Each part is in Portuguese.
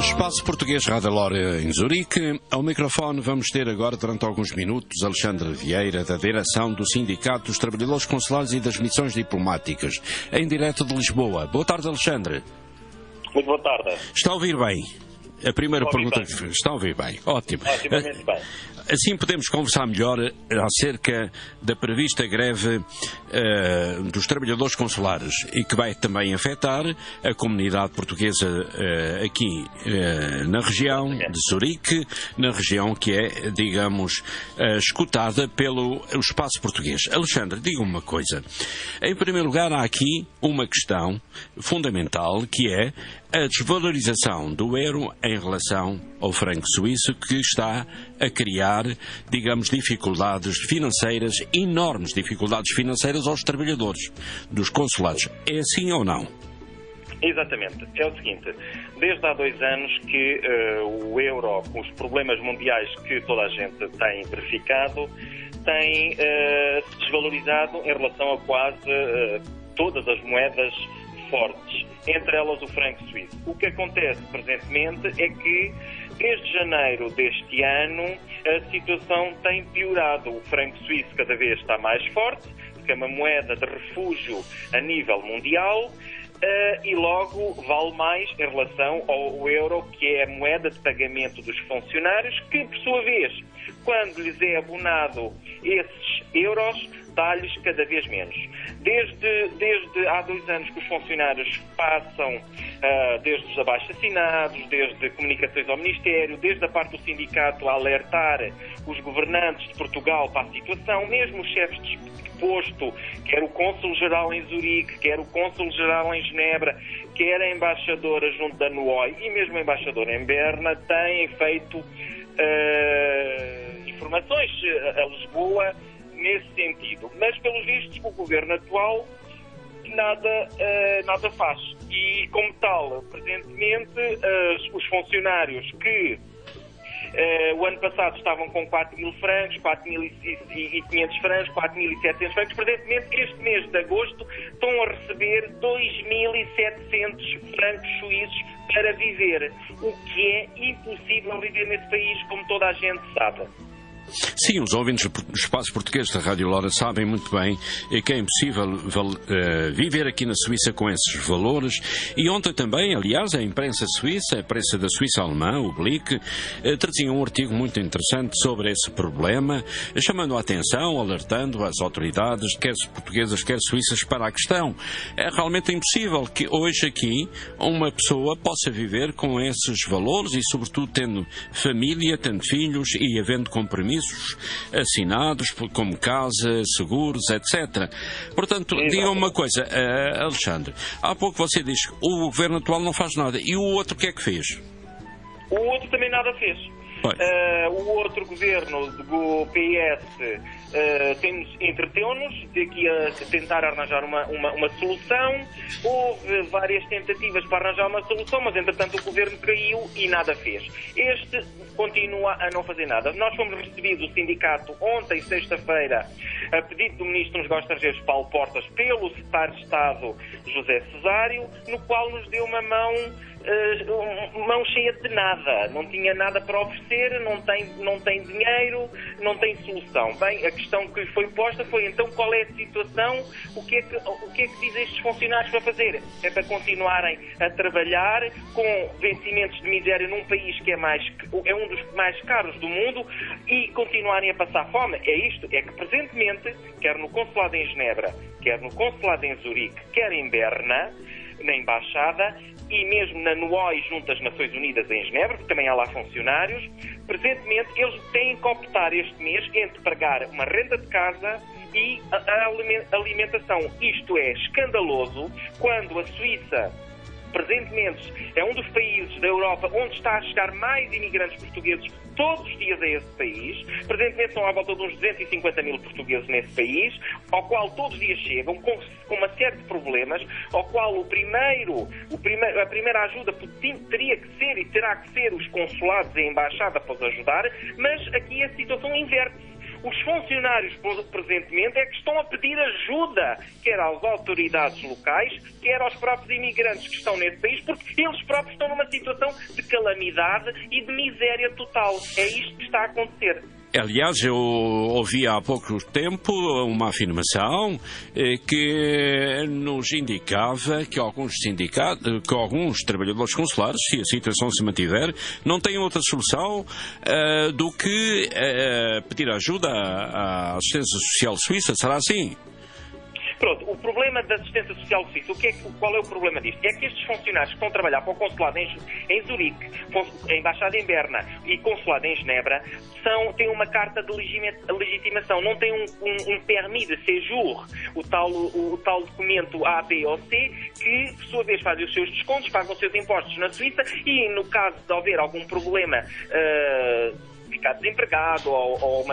Espaço Português Rádio Lora em Zurique. Ao microfone vamos ter agora, durante alguns minutos, Alexandre Vieira, da direção do Sindicato dos Trabalhadores Consulares e das Missões Diplomáticas, em direto de Lisboa. Boa tarde, Alexandre. Muito boa tarde. Está a ouvir bem? A primeira pergunta bem. que está a ouvir bem. Ótimo. Otimamente bem. Assim podemos conversar melhor acerca da prevista greve dos trabalhadores consulares e que vai também afetar a comunidade portuguesa aqui na região de Zurique, na região que é, digamos, escutada pelo espaço português. Alexandre, diga-me uma coisa. Em primeiro lugar, há aqui uma questão fundamental que é a desvalorização do euro em relação ao franco suíço, que está a criar, digamos, dificuldades financeiras, enormes dificuldades financeiras aos trabalhadores dos consulados. É assim ou não? Exatamente. É o seguinte, desde há 2 anos que o euro, com os problemas mundiais que toda a gente tem verificado, tem se desvalorizado em relação a quase todas as moedas fortes, entre elas o franco suíço. O que acontece presentemente é que, desde janeiro deste ano, a situação tem piorado. O franco suíço cada vez está mais forte, porque é uma moeda de refúgio a nível mundial, e logo vale mais em relação ao euro, que é a moeda de pagamento dos funcionários, que, por sua vez, quando lhes é abonado esses euros, dá-lhes cada vez menos. Desde há 2 anos que os funcionários passam, desde os abaixo-assinados, desde comunicações ao Ministério, desde a parte do sindicato a alertar os governantes de Portugal para a situação, mesmo os chefes de posto, quer o cônsul-geral em Zurique, quer o cônsul-geral em Genebra, quer a embaixadora junto da NUOI e mesmo a embaixadora em Berna, têm feito informações a Lisboa nesse sentido. Mas, pelos vistos, o governo atual nada faz. E, como tal, presentemente, os funcionários que o ano passado estavam com 4.000 francos, 4.500 francos, 4.700 francos. Presentemente, este mês de agosto, estão a receber 2.700 francos suíços para viver, o que é impossível viver nesse país, como toda a gente sabe. Sim, os ouvintes do Espaço Português da Rádio Lora sabem muito bem que é impossível viver aqui na Suíça com esses valores. E ontem também, aliás, a imprensa suíça, a imprensa da Suíça alemã, o Blick, trazia um artigo muito interessante sobre esse problema, chamando a atenção, alertando as autoridades, quer portuguesas, quer suíças, para a questão. É realmente impossível que hoje aqui uma pessoa possa viver com esses valores e, sobretudo, tendo família, tendo filhos e havendo compromissos assinados, como casa, seguros, etc. Portanto, diga uma coisa, Alexandre, há pouco você disse que o governo atual não faz nada, e o outro o que é que fez? O outro também nada fez. O outro governo do PS entreteu-nos aqui a tentar arranjar uma solução. Houve várias tentativas para arranjar uma solução, mas entretanto o governo caiu e nada fez. Este continua a não fazer nada. Nós fomos recebidos, o sindicato, ontem, sexta-feira, a pedido do Ministro dos Negócios Estrangeiros, Paulo Portas, pelo Secretário de Estado, José Cesário, no qual nos deu uma mão cheia de nada. Não tinha nada para oferecer, não tem dinheiro, não tem solução. Bem, a questão que lhe foi posta foi, então, qual é a situação? O que é que dizem estes funcionários para fazer? É para continuarem a trabalhar com vencimentos de miséria num país que é um dos mais caros do mundo e continuarem a passar fome? É isto, é que presentemente, quer no consulado em Genebra, quer no consulado em Zurique, quer em Berna, na embaixada, e mesmo na NUOI junto às Nações Unidas em Genebra, porque também há lá funcionários, presentemente eles têm que optar este mês entre pagar uma renda de casa e a alimentação. Isto é escandaloso quando a Suíça, presentemente, é um dos países da Europa onde está a chegar mais imigrantes portugueses todos os dias a esse país. Presentemente são à volta de uns 250 mil portugueses nesse país, ao qual todos os dias chegam com uma série de problemas, ao qual a primeira ajuda teria que ser e terá que ser os consulados e a embaixada para os ajudar, mas aqui a situação inverte-se. Os funcionários, presentemente, é que estão a pedir ajuda, quer às autoridades locais, quer aos próprios imigrantes que estão nesse país, porque eles próprios estão numa situação de calamidade e de miséria total. É isto que está a acontecer. Aliás, eu ouvi há pouco tempo uma afirmação que nos indicava que alguns trabalhadores consulares, se a situação se mantiver, não têm outra solução do que pedir ajuda à assistência social suíça. Será assim? Pronto, o problema da assistência social suíça, qual é o problema disto? É que estes funcionários que estão a trabalhar para o consulado em Zurique, a embaixada em Berna e consulado em Genebra, têm uma carta de legitimação, não têm um permis de séjour, o tal documento A, B ou C, que, por sua vez, fazem os seus descontos, pagam os seus impostos na Suíça e, no caso de haver algum problema, ficar desempregado ou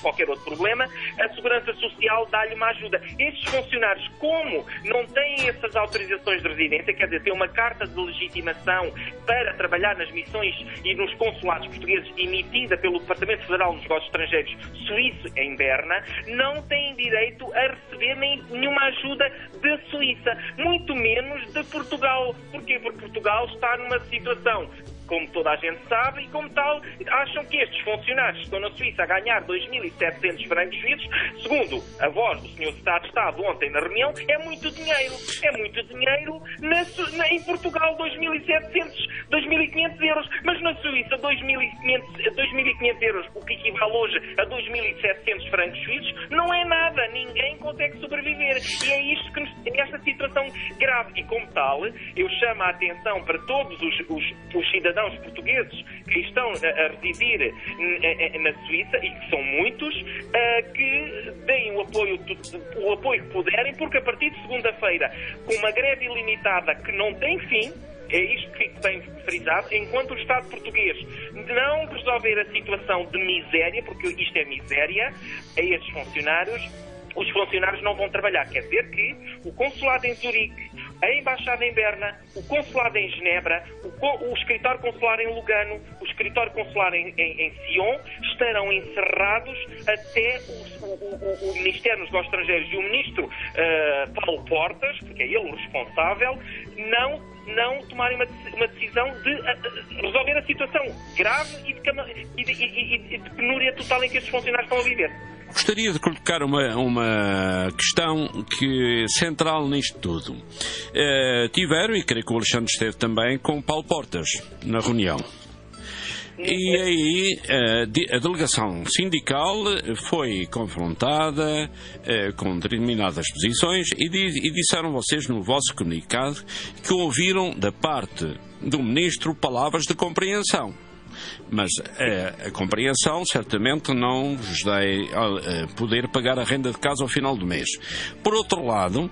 qualquer outro problema, a Segurança Social dá-lhe uma ajuda. Estes funcionários, como não têm essas autorizações de residência, quer dizer, têm uma carta de legitimação para trabalhar nas missões e nos consulados portugueses emitida pelo Departamento Federal dos Negócios Estrangeiros suíço em Berna, não têm direito a receber nenhuma ajuda da Suíça, muito menos de Portugal. Porquê? Porque Portugal está numa situação, como toda a gente sabe, e como tal, acham que estes funcionários que estão na Suíça a ganhar 2.700 francos suíços, segundo a voz do Sr. Secretário de Estado ontem na reunião, é muito dinheiro. É muito dinheiro em Portugal, 2.500 euros, mas na Suíça 2.500 euros, o que equivale hoje a 2.700 francos suíços, não é nada. Ninguém consegue sobreviver. E é isto que nos tem esta situação grave. E como tal, eu chamo a atenção para todos os cidadãos portugueses que estão a residir na Suíça, e que são muitos, que deem o apoio que puderem, porque a partir de segunda-feira, com uma greve ilimitada que não tem fim, é isto que fica bem frisado, enquanto o Estado português não resolver a situação de miséria, porque isto é miséria, a estes funcionários, os funcionários não vão trabalhar. Quer dizer que o consulado em Zurique, a embaixada em Berna, o consulado em Genebra, o escritório consular em Lugano, o escritório consular em Sion estarão encerrados até o Ministério dos Negócios Estrangeiros e o Ministro Paulo Portas, porque é ele o responsável, não tomarem uma decisão de resolver a situação grave e de penúria total em que estes funcionários estão a viver. Gostaria de colocar uma questão central nisto tudo. Tiveram, e creio que o Alexandre esteve também, com o Paulo Portas na reunião. E aí a delegação sindical foi confrontada com determinadas posições e disseram vocês no vosso comunicado que ouviram da parte do Ministro palavras de compreensão. Mas a compreensão certamente não vos dei poder pagar a renda de casa ao final do mês. Por outro lado,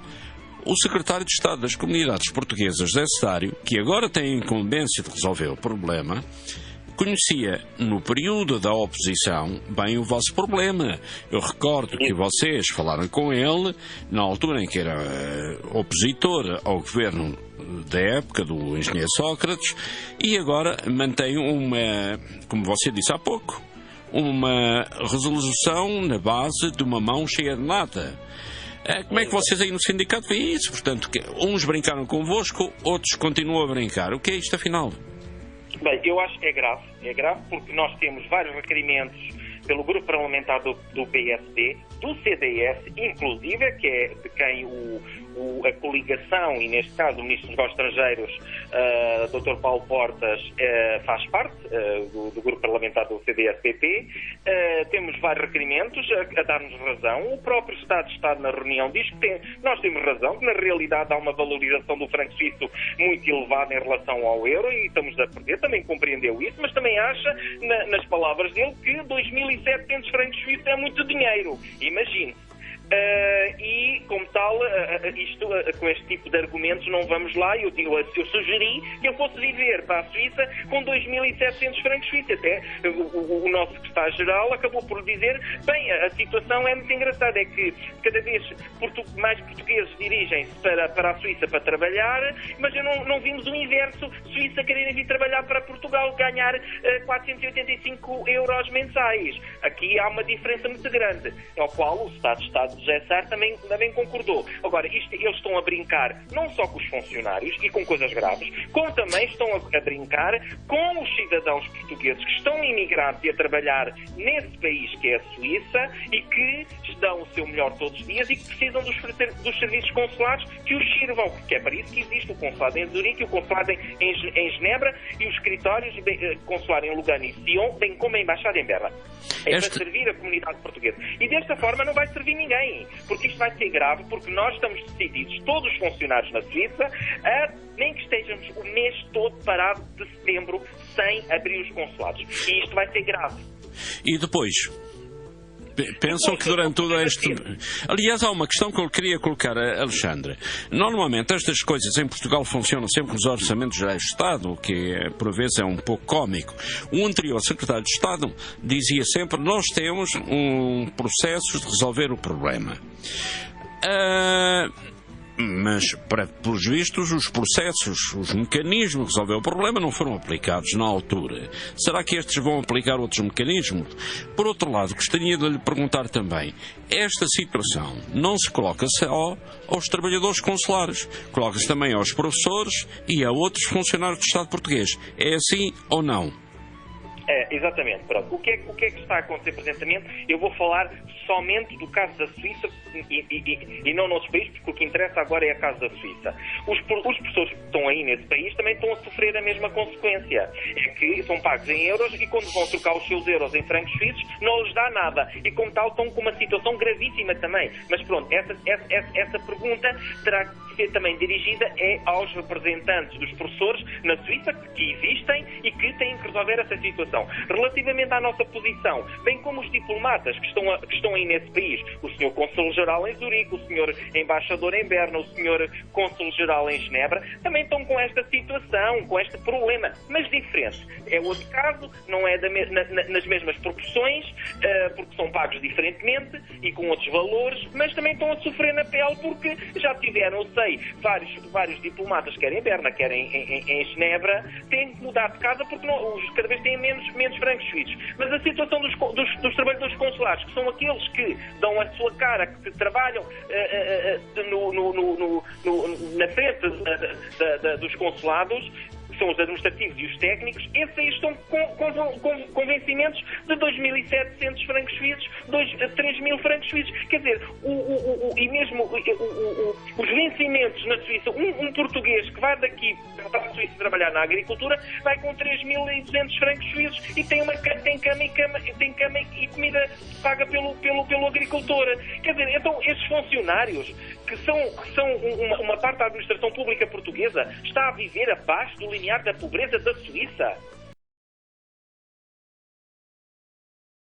o Secretário de Estado das Comunidades Portuguesas, José Cesário, que agora tem a incumbência de resolver o problema, conhecia no período da oposição bem o vosso problema. Eu recordo que vocês falaram com ele na altura em que era opositor ao governo da época do engenheiro Sócrates, e agora mantém como você disse há pouco, uma resolução na base de uma mão cheia de nata. Como é que vocês aí no sindicato veem isso? Portanto, uns brincaram convosco, outros continuam a brincar. O que é isto afinal? Bem, eu acho que é grave porque nós temos vários requerimentos pelo grupo parlamentar do PSD, do CDS, inclusive, que é de quem a coligação, e neste caso o Ministro dos Negócios Estrangeiros, Dr. Paulo Portas, faz parte do grupo parlamentar do CDS-PP. Temos vários requerimentos a dar-nos razão. O próprio Estado de Estado na reunião diz que nós temos razão, que na realidade há uma valorização do franco suíço muito elevada em relação ao euro e estamos a perder. Também compreendeu isso, mas também acha, nas palavras dele, que 2.700 francos suíços é muito dinheiro. Imagine. e, como tal, com este tipo de argumentos não vamos lá. Eu sugeri que eu fosse viver para a Suíça com 2.700 francos suíços. Até o nosso secretário-geral acabou por dizer, bem, a situação é muito engraçada, é que cada vez mais portugueses dirigem-se para a Suíça para trabalhar, mas não vimos o inverso, Suíça quererem vir trabalhar para Portugal, ganhar 485 euros mensais. Aqui há uma diferença muito grande, ao qual o Estado de José Sá também concordou. Agora, eles estão a brincar não só com os funcionários e com coisas graves, como também estão a brincar com os cidadãos portugueses que estão imigrados e a trabalhar nesse país que é a Suíça e que dão o seu melhor todos os dias e que precisam dos serviços consulares que os sirvam, que é para isso que existe o consulado em Zurique, o consulado em Genebra e os escritórios consular em Lugano e Sion, bem como a embaixada em Berna. É para servir a comunidade portuguesa. E desta forma não vai servir ninguém, porque isto vai ser grave, porque nós estamos decididos, todos os funcionários na Suíça, nem que estejamos o mês todo parado de setembro sem abrir os consulados. E isto vai ser grave. E depois? Pensam que durante todo este... Aliás, há uma questão que eu queria colocar a Alexandre. Normalmente estas coisas em Portugal funcionam sempre com os orçamentos gerais de Estado, o que por vezes é um pouco cómico. O anterior secretário de Estado dizia sempre: nós temos um processo de resolver o problema. Mas, pelos vistos, os processos, os mecanismos de resolver o problema não foram aplicados na altura. Será que estes vão aplicar outros mecanismos? Por outro lado, gostaria de lhe perguntar também, esta situação não se coloca só aos trabalhadores consulares, coloca-se também aos professores e a outros funcionários do Estado português. É assim ou não? Exatamente. Pronto. O que é que está a acontecer presentamente? Eu vou falar somente do caso da Suíça e não noutros países, porque o que interessa agora é a caso da Suíça. Os professores que estão aí nesse país também estão a sofrer a mesma consequência. É que são pagos em euros e quando vão trocar os seus euros em francos suíços não lhes dá nada. E como tal estão com uma situação gravíssima também. Mas pronto, essa pergunta terá que ser também dirigida aos representantes dos professores na Suíça que existem e que têm que resolver essa situação. Relativamente à nossa posição, bem como os diplomatas que estão aí nesse país, o Sr. Cônsul-Geral em Zurique, o Sr. Embaixador em Berna, o Sr. Cônsul-Geral em Genebra, também estão com esta situação, com este problema, mas diferente. É outro caso, não é nas mesmas proporções, porque são pagos diferentemente e com outros valores, mas também estão a sofrer na pele porque já tiveram, eu sei, vários diplomatas, quer em Berna, quer em Genebra, têm que mudar de casa porque cada vez têm menos francos suíços. Mas a situação dos trabalhadores consulares, que são aqueles que dão a sua cara, que trabalham na frente dos consulados, que são os administrativos e os técnicos, esses aí estão com vencimentos de 2.700 francos suíços, 3.000 francos suíços. Quer dizer, e mesmo os vencimentos na Suíça, um português que vai daqui para a Suíça trabalhar na agricultura, vai com 3.200 francos suíços e tem cama e comida paga pelo agricultor. Quer dizer, então esses funcionários que são uma parte da administração pública portuguesa está a viver abaixo do limiar da pobreza da Suíça.